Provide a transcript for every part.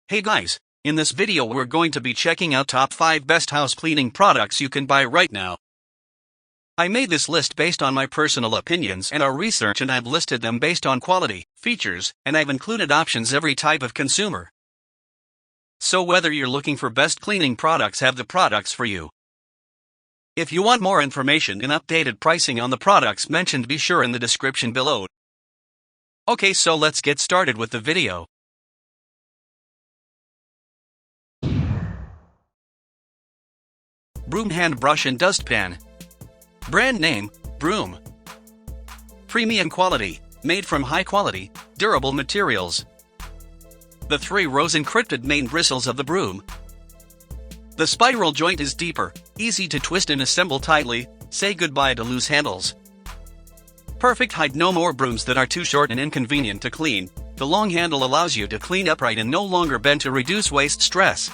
Hey guys, in this video we're going to be checking out top 5 best house cleaning products you can buy right now. I made this list based on my personal opinions and our research, and I've listed them based on quality, features, and I've included options every type of consumer. So whether you're looking for best cleaning products, have the products for you. If you want more information and updated pricing on the products mentioned, be sure in the description below. Okay, so let's get started with the video. Broom hand brush and dustpan. Brand name, Broom. Premium quality, made from high-quality, durable materials. The 3 rows encrypted main bristles of the broom. The spiral joint is deeper, easy to twist and assemble tightly. Say goodbye to loose handles. Perfect height, no more brooms that are too short and inconvenient to clean. The long handle allows you to clean upright and no longer bend to reduce waste stress.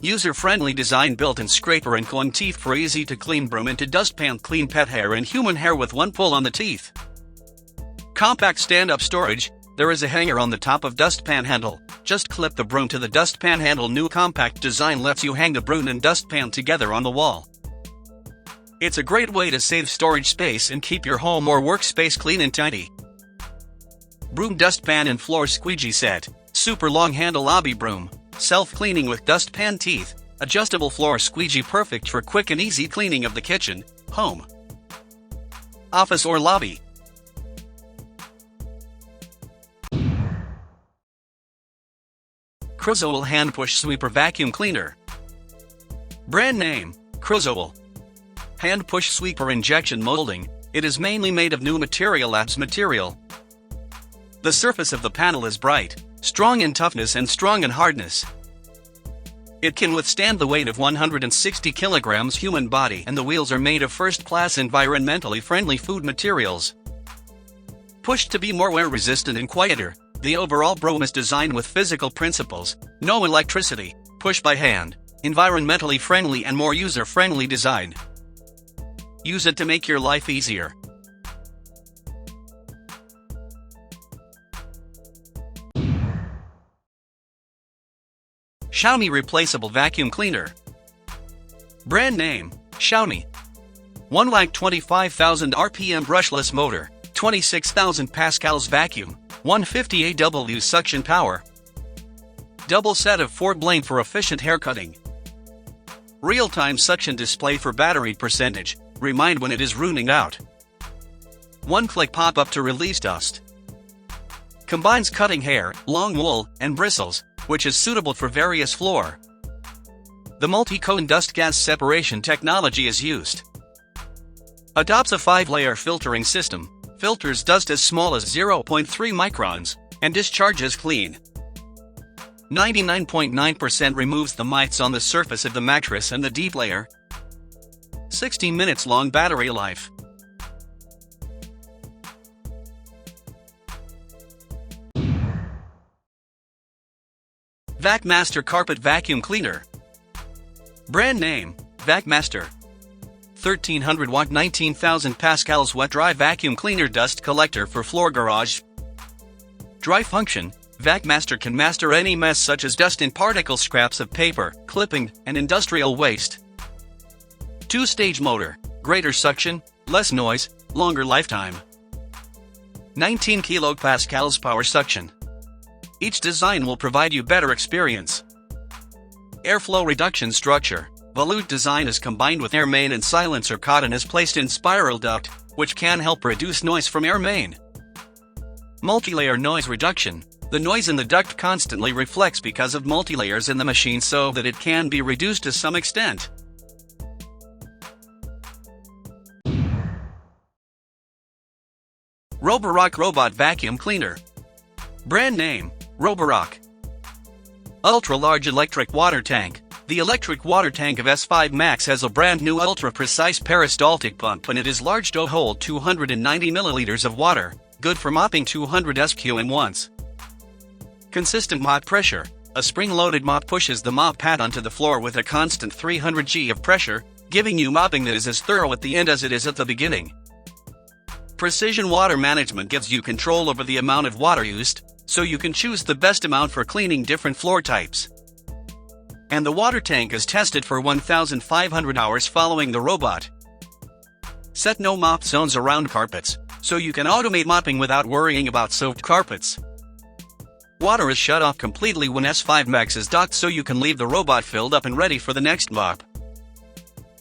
User-friendly design, built-in scraper and cone teeth for easy-to-clean broom into dustpan. Clean pet hair and human hair with one pull on the teeth. Compact stand-up storage. There is a hanger on the top of dustpan handle. Just clip the broom to the dustpan handle. New compact design lets you hang the broom and dustpan together on the wall. It's a great way to save storage space and keep your home or workspace clean and tidy. Broom dustpan and floor squeegee set. Super long handle lobby broom. Self-cleaning with dustpan teeth. Adjustable floor squeegee, perfect for quick and easy cleaning of the kitchen, home, office or lobby. Krusoal hand push sweeper vacuum cleaner. Brand name, Krusoal. Hand push sweeper injection molding. It is mainly made of new material, ABS material. The surface of the panel is bright, strong in toughness and strong in hardness. It can withstand the weight of 160 kilograms human body, and the wheels are made of first-class environmentally friendly food materials. Pushed to be more wear-resistant and quieter, the overall broom is designed with physical principles, no electricity, push by hand, environmentally friendly and more user-friendly design. Use it to make your life easier. Xiaomi Replaceable Vacuum Cleaner. Brand name, Xiaomi. 125,000 RPM brushless motor, 26,000 pascals vacuum, 150 AW suction power. Double set of 4 blade for efficient hair cutting. Real-time suction display for battery percentage, remind when it is running out. One-click pop-up to release dust. Combines cutting hair, long wool, and bristles, which is suitable for various floor. The multi-cone dust gas separation technology is used. Adopts a 5-layer filtering system, filters dust as small as 0.3 microns, and discharges clean. 99.9% removes the mites on the surface of the mattress and the deep layer. 60 minutes long battery life. Vacmaster Carpet Vacuum Cleaner. Brand name, Vacmaster. 1300 watt 19,000 pascals wet dry vacuum cleaner dust collector for floor, garage. Dry function. Vacmaster can master any mess such as dust and particle, scraps of paper, clipping, and industrial waste. 2-stage motor, greater suction, less noise, longer lifetime. 19 kilopascals power suction. Each design will provide you better experience. Airflow reduction structure. Volute design is combined with air main and silencer. Cotton is placed in spiral duct, which can help reduce noise from air main. Multi-layer noise reduction. The noise in the duct constantly reflects because of multilayers in the machine, so that it can be reduced to some extent. Roborock Robot Vacuum Cleaner. Brand name, Roborock. Ultra-large electric water tank. The electric water tank of S5 Max has a brand new ultra-precise peristaltic pump, and it is large to hold 290 milliliters of water, good for mopping 200 SQ in once. Consistent mop pressure. A spring-loaded mop pushes the mop pad onto the floor with a constant 300 G of pressure, giving you mopping that is as thorough at the end as it is at the beginning. Precision water management gives you control over the amount of water used, so you can choose the best amount for cleaning different floor types. And the water tank is tested for 1,500 hours following the robot. Set no mop zones around carpets, so you can automate mopping without worrying about soaked carpets. Water is shut off completely when S5 Max is docked, so you can leave the robot filled up and ready for the next mop.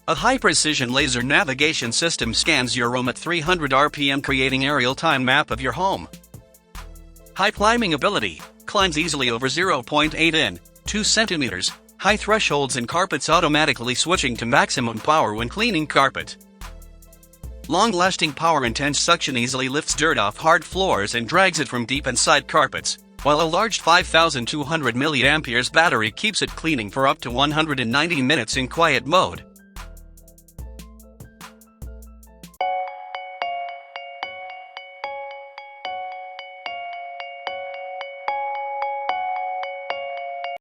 A high-precision laser navigation system scans your room at 300 RPM, creating a real-time map of your home. High climbing ability, climbs easily over 0.8 in, 2 centimeters, high thresholds in carpets, automatically switching to maximum power when cleaning carpet. Long-lasting power, intense suction easily lifts dirt off hard floors and drags it from deep inside carpets, while a large 5200 mAh battery keeps it cleaning for up to 190 minutes in quiet mode.